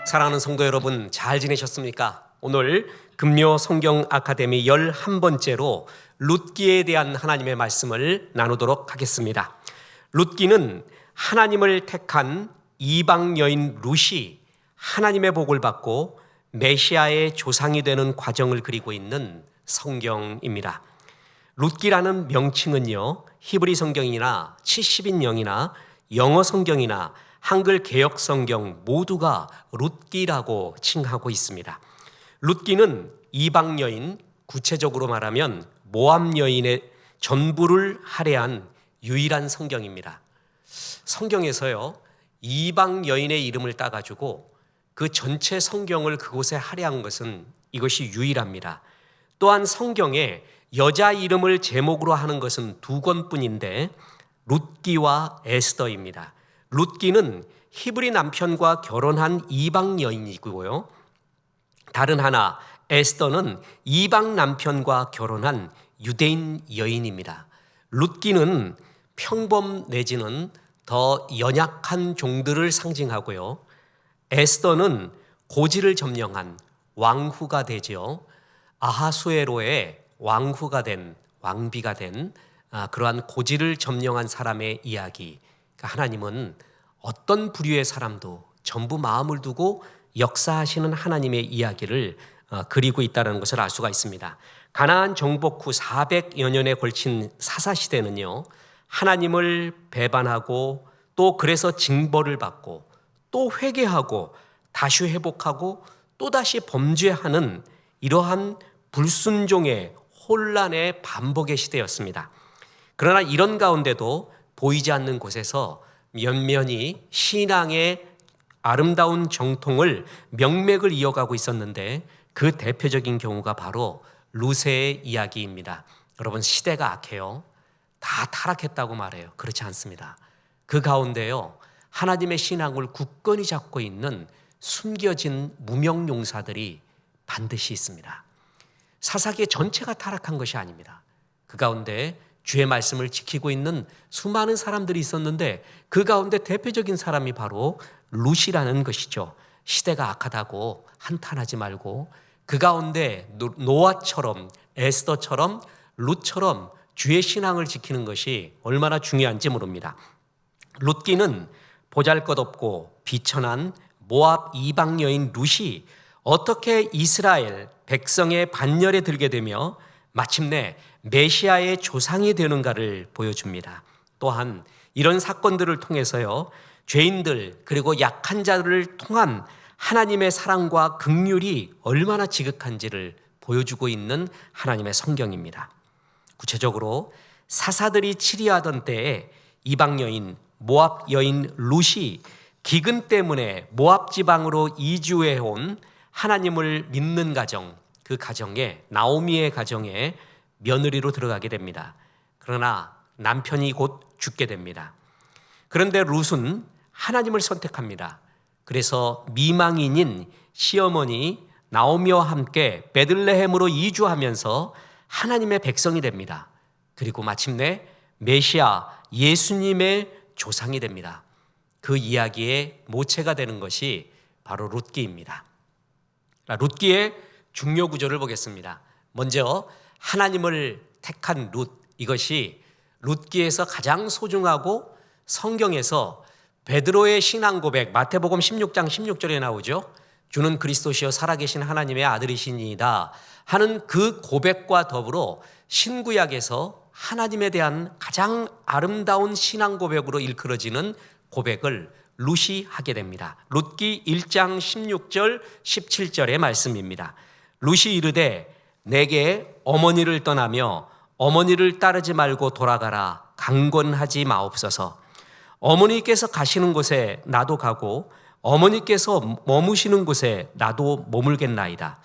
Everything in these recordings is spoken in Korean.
사랑하는 성도 여러분, 잘 지내셨습니까? 오늘 금요 성경 아카데미 11번째로 룻기에 대한 하나님의 말씀을 나누도록 하겠습니다. 룻기는 하나님을 택한 이방 여인 룻이 하나님의 복을 받고 메시아의 조상이 되는 과정을 그리고 있는 성경입니다. 룻기라는 명칭은요, 히브리 성경이나 70인명이나 영어 성경이나 한글 개역 성경 모두가 룻기라고 칭하고 있습니다. 룻기는 이방 여인, 구체적으로 말하면 모압 여인의 전부를 할애한 유일한 성경입니다. 성경에서요, 이방 여인의 이름을 따가지고 그 전체 성경을 그곳에 할애한 것은 이것이 유일합니다. 또한 성경에 여자 이름을 제목으로 하는 것은 2권뿐인데 룻기와 에스더입니다. 룻기는 히브리 남편과 결혼한 이방 여인이고요. 다른 하나 에스더는 이방 남편과 결혼한 유대인 여인입니다. 룻기는 평범 내지는 더 연약한 종들을 상징하고요. 에스더는 고지를 점령한 왕후가 되죠. 아하수에로의 왕후가 된 왕비가 된 그러한 고지를 점령한 사람의 이야기. 하나님은 어떤 부류의 사람도 전부 마음을 두고 역사하시는 하나님의 이야기를 그리고 있다는 것을 알 수가 있습니다. 가나안 정복 후 400여 년에 걸친 사사시대는요, 하나님을 배반하고 또 그래서 징벌을 받고 또 회개하고 다시 회복하고 또다시 범죄하는 이러한 불순종의 혼란의 반복의 시대였습니다. 그러나 이런 가운데도 보이지 않는 곳에서 면면이 신앙의 아름다운 정통을 명맥을 이어가고 있었는데 그 대표적인 경우가 바로 룻의 이야기입니다. 여러분, 시대가 악해요. 다 타락했다고 말해요. 그렇지 않습니다. 그 가운데요, 하나님의 신앙을 굳건히 잡고 있는 숨겨진 무명용사들이 반드시 있습니다. 사사기 전체가 타락한 것이 아닙니다. 그 가운데 주의 말씀을 지키고 있는 수많은 사람들이 있었는데 그 가운데 대표적인 사람이 바로 룻이라는 것이죠. 시대가 악하다고 한탄하지 말고 그 가운데 노아처럼 에스더처럼 룻처럼 주의 신앙을 지키는 것이 얼마나 중요한지 모릅니다. 룻기는 보잘것없고 비천한 모압 이방 여인 룻이 어떻게 이스라엘 백성의 반열에 들게 되며 마침내 메시아의 조상이 되는가를 보여줍니다. 또한 이런 사건들을 통해서요, 죄인들 그리고 약한 자들을 통한 하나님의 사랑과 긍휼이 얼마나 지극한지를 보여주고 있는 하나님의 성경입니다. 구체적으로 사사들이 치리하던 때에 이방 여인 모압 여인 룻이 기근 때문에 모압 지방으로 이주해 온 하나님을 믿는 가정, 그 가정에 나오미의 가정에 며느리로 들어가게 됩니다. 그러나 남편이 곧 죽게 됩니다. 그런데 룻은 하나님을 선택합니다. 그래서 미망인인 시어머니 나오미와 함께 베들레헴으로 이주하면서 하나님의 백성이 됩니다. 그리고 마침내 메시아 예수님의 조상이 됩니다. 그 이야기의 모체가 되는 것이 바로 룻기입니다. 룻기의 중요 구조를 보겠습니다. 먼저 하나님을 택한 룻, 이것이 룻기에서 가장 소중하고 성경에서 베드로의 신앙 고백, 마태복음 16장 16절에 나오죠. 주는 그리스도시요 살아계신 하나님의 아들이시니이다 하는 그 고백과 더불어 신구약에서 하나님에 대한 가장 아름다운 신앙 고백으로 일컬어지는 고백을 룻이 하게 됩니다. 룻기 1장 16절 17절의 말씀입니다. 룻이 이르되 내게 어머니를 떠나며 어머니를 따르지 말고 돌아가라 강권하지 마옵소서. 어머니께서 가시는 곳에 나도 가고 어머니께서 머무시는 곳에 나도 머물겠나이다.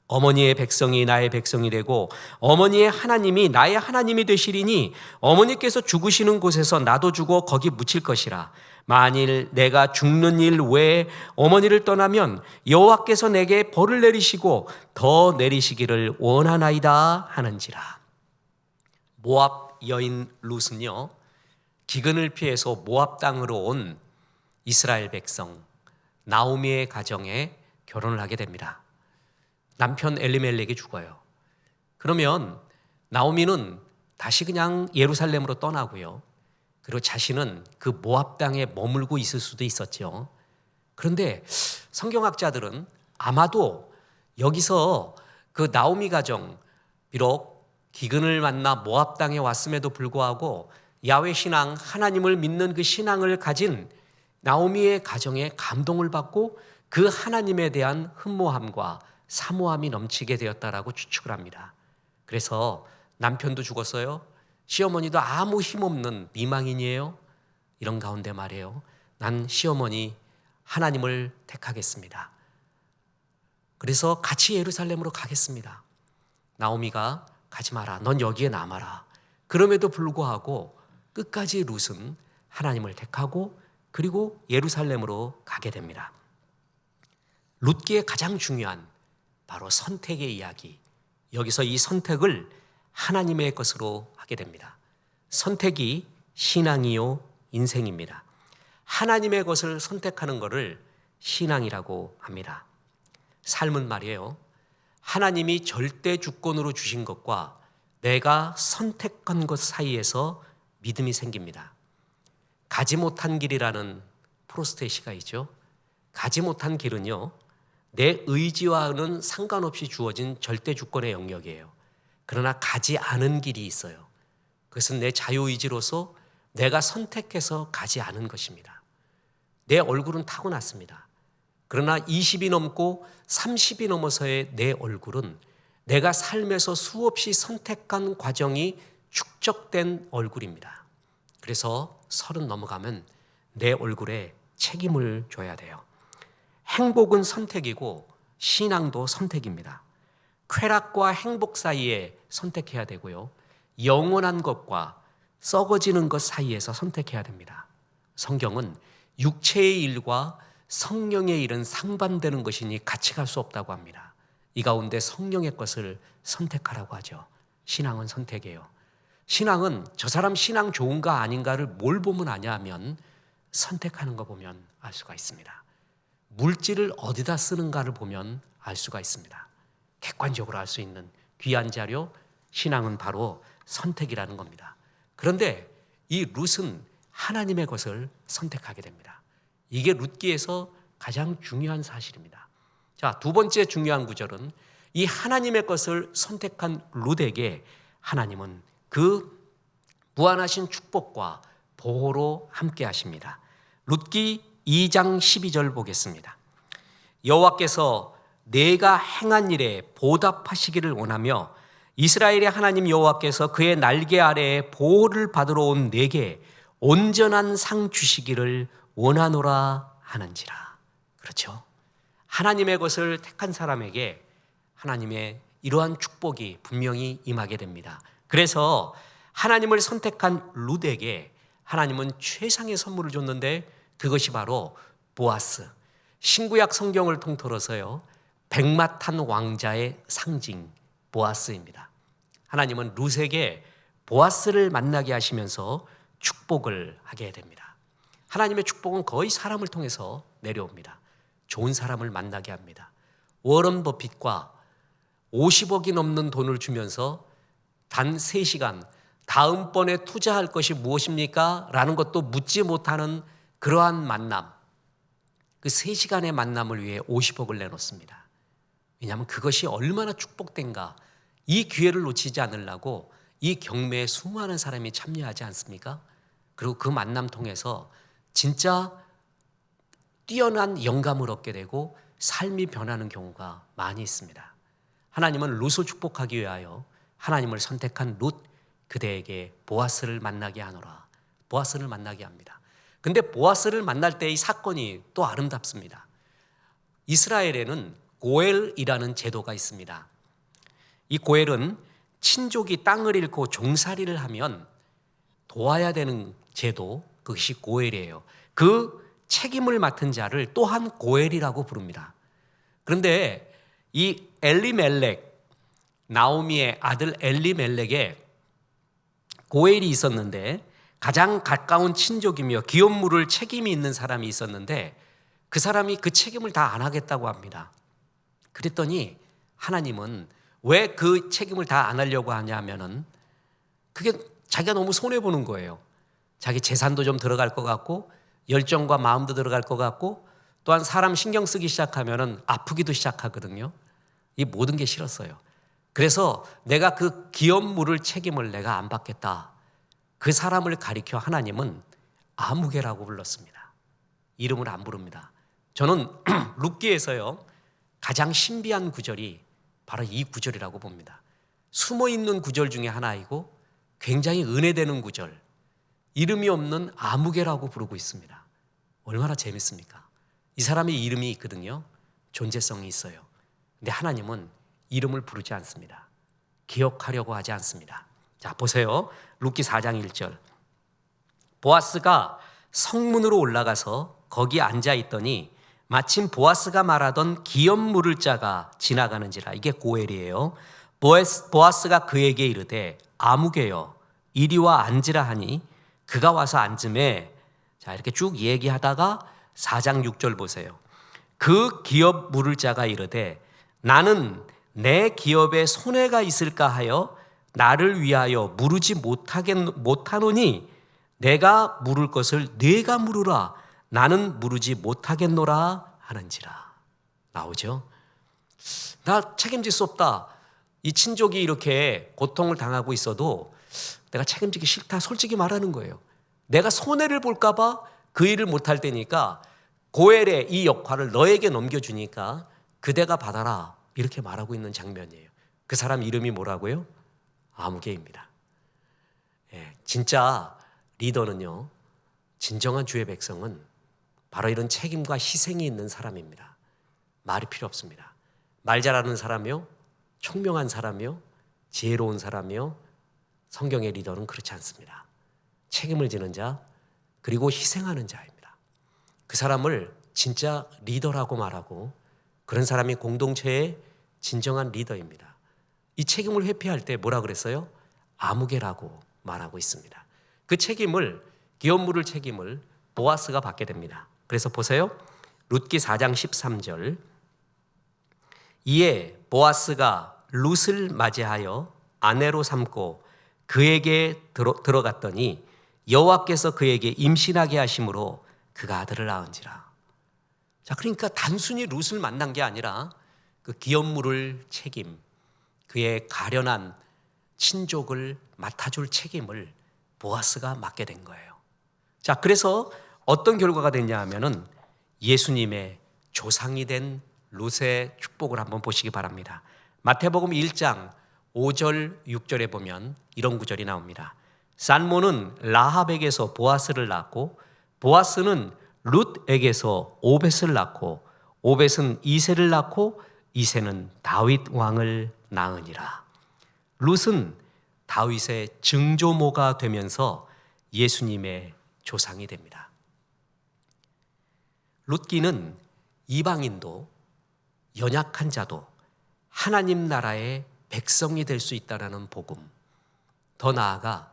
어머니의 백성이 나의 백성이 되고 어머니의 하나님이 나의 하나님이 되시리니 어머니께서 죽으시는 곳에서 나도 죽어 거기 묻힐 것이라. 만일 내가 죽는 일 외에 어머니를 떠나면 여호와께서 내게 벌을 내리시고 더 내리시기를 원하나이다 하는지라. 모압 여인 룻은요, 기근을 피해서 모압 땅으로 온 이스라엘 백성, 나오미의 가정에 결혼을 하게 됩니다. 남편 엘리멜렉이 죽어요. 그러면 나오미는 다시 그냥 예루살렘으로 떠나고요. 그리고 자신은 그 모압 땅에 머물고 있을 수도 있었죠. 그런데 성경학자들은 아마도 여기서 그 나오미 가정, 비록 기근을 만나 모압 땅에 왔음에도 불구하고 야훼 신앙, 하나님을 믿는 그 신앙을 가진 나오미의 가정에 감동을 받고 그 하나님에 대한 흠모함과 사모함이 넘치게 되었다라고 추측을 합니다. 그래서 남편도 죽었어요. 시어머니도 아무 힘없는 미망인이에요. 이런 가운데 말이에요. 난 시어머니 하나님을 택하겠습니다. 그래서 같이 예루살렘으로 가겠습니다. 나오미가 가지 마라. 넌 여기에 남아라. 그럼에도 불구하고 끝까지 룻은 하나님을 택하고 그리고 예루살렘으로 가게 됩니다. 룻기의 가장 중요한 바로 선택의 이야기. 여기서 이 선택을 하나님의 것으로 하게 됩니다. 선택이 신앙이요 인생입니다. 하나님의 것을 선택하는 것을 신앙이라고 합니다. 삶은 말이에요. 하나님이 절대 주권으로 주신 것과 내가 선택한 것 사이에서 믿음이 생깁니다. 가지 못한 길이라는 프로스트의 시가 있죠. 가지 못한 길은요, 내 의지와는 상관없이 주어진 절대 주권의 영역이에요. 그러나 가지 않은 길이 있어요. 그것은 내 자유의지로서 내가 선택해서 가지 않은 것입니다. 내 얼굴은 타고났습니다. 그러나 20이 넘고 30이 넘어서의 내 얼굴은 내가 삶에서 수없이 선택한 과정이 축적된 얼굴입니다. 그래서 30 넘어가면 내 얼굴에 책임을 져야 돼요. 행복은 선택이고 신앙도 선택입니다. 쾌락과 행복 사이에 선택해야 되고요. 영원한 것과 썩어지는 것 사이에서 선택해야 됩니다. 성경은 육체의 일과 성령의 일은 상반되는 것이니 같이 갈 수 없다고 합니다. 이 가운데 성령의 것을 선택하라고 하죠. 신앙은 선택이에요. 신앙은 저 사람 신앙 좋은가 아닌가를 뭘 보면 아냐 하면 선택하는 거 보면 알 수가 있습니다. 물질을 어디다 쓰는가를 보면 알 수가 있습니다. 객관적으로 알 수 있는 귀한 자료, 신앙은 바로 선택이라는 겁니다. 그런데 이 룻은 하나님의 것을 선택하게 됩니다. 이게 룻기에서 가장 중요한 사실입니다. 자, 두 번째 중요한 구절은 이 하나님의 것을 선택한 룻에게 하나님은 그 무한하신 축복과 보호로 함께 하십니다. 룻기 2장 12절 보겠습니다. 여호와께서 내가 행한 일에 보답하시기를 원하며 이스라엘의 하나님 여호와께서 그의 날개 아래에 보호를 받으러 온 내게 온전한 상 주시기를 원하노라 하는지라. 그렇죠? 하나님의 것을 택한 사람에게 하나님의 이러한 축복이 분명히 임하게 됩니다. 그래서 하나님을 선택한 룻에게 하나님은 최상의 선물을 줬는데 그것이 바로 보아스, 신구약 성경을 통틀어서요, 백마탄 왕자의 상징 보아스입니다. 하나님은 룻에게 보아스를 만나게 하시면서 축복을 하게 됩니다. 하나님의 축복은 거의 사람을 통해서 내려옵니다. 좋은 사람을 만나게 합니다. 워런 버핏과 50억이 넘는 돈을 주면서 단 3시간 다음번에 투자할 것이 무엇입니까? 라는 것도 묻지 못하는 그러한 만남, 그 3시간의 만남을 위해 50억을 내놓습니다. 왜냐하면 그것이 얼마나 축복된가, 이 기회를 놓치지 않으려고 이 경매에 수많은 사람이 참여하지 않습니까? 그리고 그 만남 통해서 진짜 뛰어난 영감을 얻게 되고 삶이 변하는 경우가 많이 있습니다. 하나님은 룻을 축복하기 위하여 하나님을 선택한 룻, 그대에게 보아스를 만나게 하노라. 보아스를 만나게 합니다. 근데 보아스를 만날 때 이 사건이 또 아름답습니다. 이스라엘에는 고엘이라는 제도가 있습니다. 이 고엘은 친족이 땅을 잃고 종살이를 하면 도와야 되는 제도, 그것이 고엘이에요. 그 책임을 맡은 자를 또한 고엘이라고 부릅니다. 그런데 이 엘리멜렉, 나오미의 아들 엘리멜렉에 고엘이 있었는데 가장 가까운 친족이며 기업 물을 책임이 있는 사람이 있었는데 그 사람이 그 책임을 다 안 하겠다고 합니다. 그랬더니 하나님은 왜 그 책임을 다 안 하려고 하냐면은 그게 자기가 너무 손해보는 거예요. 자기 재산도 좀 들어갈 것 같고 열정과 마음도 들어갈 것 같고 또한 사람 신경 쓰기 시작하면은 아프기도 시작하거든요. 이 모든 게 싫었어요. 그래서 내가 그 기업 물을 책임을 내가 안 받겠다. 그 사람을 가리켜 하나님은 아무개라고 불렀습니다. 이름을 안 부릅니다. 저는 룻기에서요 가장 신비한 구절이 바로 이 구절이라고 봅니다. 숨어있는 구절 중에 하나이고 굉장히 은혜되는 구절, 이름이 없는 아무개라고 부르고 있습니다. 얼마나 재밌습니까? 이 사람의 이름이 있거든요. 존재성이 있어요. 근데 하나님은 이름을 부르지 않습니다. 기억하려고 하지 않습니다. 자, 보세요. 룻기 4장 1절. 보아스가 성문으로 올라가서 거기 앉아 있더니 마침 보아스가 말하던 기업 물을 자가 지나가는지라. 이게 고엘이에요. 보아스가 그에게 이르되 아무개여 이리와 앉으라 하니 그가 와서 앉음에, 자 이렇게 쭉 얘기하다가 4장 6절 보세요. 그 기업 물을 자가 이르되 나는 내 기업에 손해가 있을까 하여 나를 위하여 물으지 못하노니 내가 물을 것을 네가 물으라. 나는 물으지 못하겠노라 하는지라. 나오죠? 나 책임질 수 없다. 이 친족이 이렇게 고통을 당하고 있어도 내가 책임지기 싫다. 솔직히 말하는 거예요. 내가 손해를 볼까 봐 그 일을 못할 때니까 고엘의 이 역할을 너에게 넘겨주니까 그대가 받아라. 이렇게 말하고 있는 장면이에요. 그 사람 이름이 뭐라고요? 아무개입니다. 예, 진짜 리더는요, 진정한 주의 백성은 바로 이런 책임과 희생이 있는 사람입니다. 말이 필요 없습니다. 말 잘하는 사람이요, 총명한 사람이요, 지혜로운 사람이요, 성경의 리더는 그렇지 않습니다. 책임을 지는 자, 그리고 희생하는 자입니다. 그 사람을 진짜 리더라고 말하고 그런 사람이 공동체의 진정한 리더입니다. 이 책임을 회피할 때 뭐라 그랬어요? 아무개라고 말하고 있습니다. 그 책임을, 기업 물을 책임을 보아스가 받게 됩니다. 그래서 보세요. 룻기 4장 13절. 이에 보아스가 룻을 맞이하여 아내로 삼고 그에게 들어갔더니 여호와께서 그에게 임신하게 하심으로 그가 아들을 낳은지라. 자, 그러니까 단순히 룻을 만난 게 아니라 그 기업 물을 책임, 그의 가련한 친족을 맡아줄 책임을 보아스가 맡게 된 거예요. 자, 그래서 어떤 결과가 됐냐 하면은 예수님의 조상이 된 룻의 축복을 한번 보시기 바랍니다. 마태복음 1장 5절 6절에 보면 이런 구절이 나옵니다. 살몬은 라합에게서 보아스를 낳고 보아스는 룻에게서 오벳을 낳고 오벳은 이새를 낳고 이새는 다윗 왕을 낳으니라. 룻은 다윗의 증조모가 되면서 예수님의 조상이 됩니다. 룻기는 이방인도 연약한 자도 하나님 나라의 백성이 될 수 있다는 복음, 더 나아가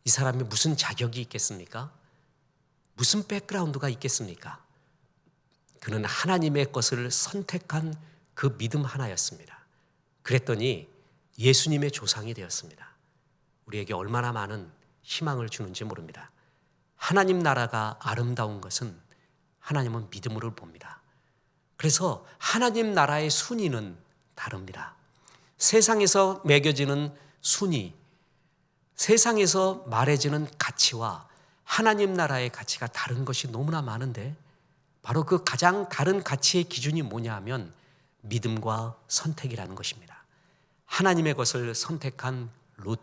이 사람이 무슨 자격이 있겠습니까? 무슨 백그라운드가 있겠습니까? 그는 하나님의 것을 선택한 그 믿음 하나였습니다. 그랬더니 예수님의 조상이 되었습니다. 우리에게 얼마나 많은 희망을 주는지 모릅니다. 하나님 나라가 아름다운 것은 하나님은 믿음으로 봅니다. 그래서 하나님 나라의 순위는 다릅니다. 세상에서 매겨지는 순위, 세상에서 말해지는 가치와 하나님 나라의 가치가 다른 것이 너무나 많은데 바로 그 가장 다른 가치의 기준이 뭐냐 하면 믿음과 선택이라는 것입니다. 하나님의 것을 선택한 룻,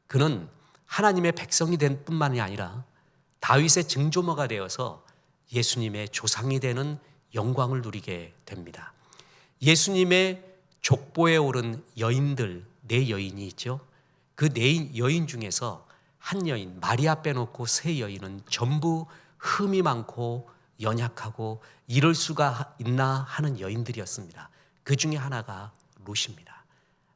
그는 하나님의 백성이 된 뿐만이 아니라 다윗의 증조모가 되어서 예수님의 조상이 되는 영광을 누리게 됩니다. 예수님의 족보에 오른 여인들, 네 여인이 있죠. 그 네 여인 중에서 한 여인, 마리아 빼놓고 세 여인은 전부 흠이 많고 연약하고 이럴 수가 있나 하는 여인들이었습니다. 그 중에 하나가 룻입니다.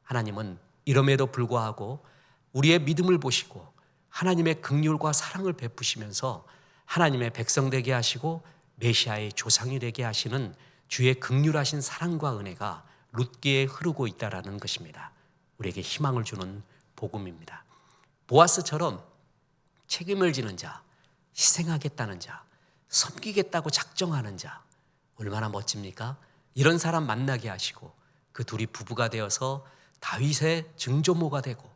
하나님은 이럼에도 불구하고 우리의 믿음을 보시고 하나님의 긍휼과 사랑을 베푸시면서 하나님의 백성 되게 하시고 메시아의 조상이 되게 하시는 주의 긍휼하신 사랑과 은혜가 룻기에 흐르고 있다라는 것입니다. 우리에게 희망을 주는 복음입니다. 보아스처럼 책임을 지는 자, 희생하겠다는 자, 섬기겠다고 작정하는 자, 얼마나 멋집니까? 이런 사람 만나게 하시고 그 둘이 부부가 되어서 다윗의 증조모가 되고,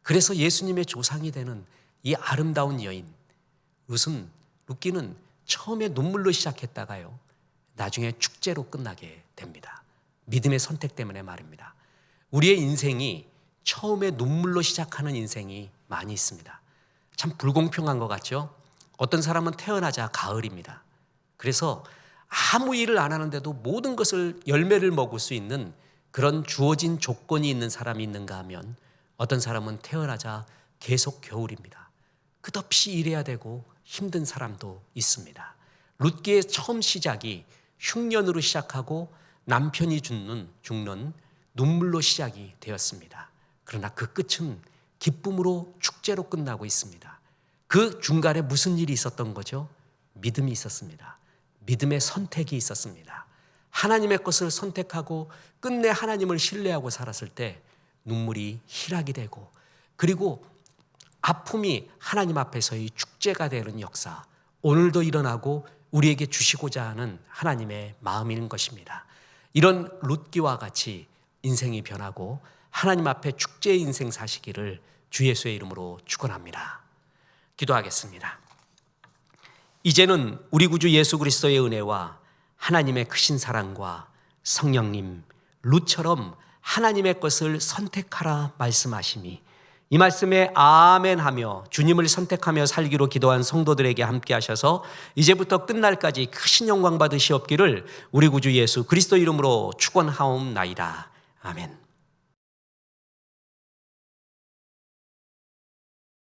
그래서 예수님의 조상이 되는 이 아름다운 여인 룻기는 처음에 눈물로 시작했다가요, 나중에 축제로 끝나게 됩니다. 믿음의 선택 때문에 말입니다. 우리의 인생이 처음에 눈물로 시작하는 인생이 많이 있습니다. 참 불공평한 것 같죠? 어떤 사람은 태어나자 가을입니다. 그래서 아무 일을 안 하는데도 모든 것을 열매를 먹을 수 있는 그런 주어진 조건이 있는 사람이 있는가 하면, 어떤 사람은 태어나자 계속 겨울입니다. 끝없이 일해야 되고 힘든 사람도 있습니다. 룻기의 처음 시작이 흉년으로 시작하고 남편이 죽는 눈물로 시작이 되었습니다. 그러나 그 끝은 기쁨으로 축제로 끝나고 있습니다. 그 중간에 무슨 일이 있었던 거죠? 믿음이 있었습니다. 믿음의 선택이 있었습니다. 하나님의 것을 선택하고 끝내 하나님을 신뢰하고 살았을 때 눈물이 희락이 되고, 그리고 아픔이 하나님 앞에서의 축제가 되는 역사, 오늘도 일어나고 우리에게 주시고자 하는 하나님의 마음인 것입니다. 이런 룻기와 같이 인생이 변하고 하나님 앞에 축제의 인생 사시기를 주 예수의 이름으로 축원합니다. 기도하겠습니다. 이제는 우리 구주 예수 그리스도의 은혜와 하나님의 크신 사랑과 성령님, 룻처럼 하나님의 것을 선택하라 말씀하심이, 이 말씀에 아멘하며 주님을 선택하며 살기로 기도한 성도들에게 함께 하셔서 이제부터 끝날까지 크신 영광 받으시옵기를 우리 구주 예수 그리스도 이름으로 축원하옵나이다. 아멘.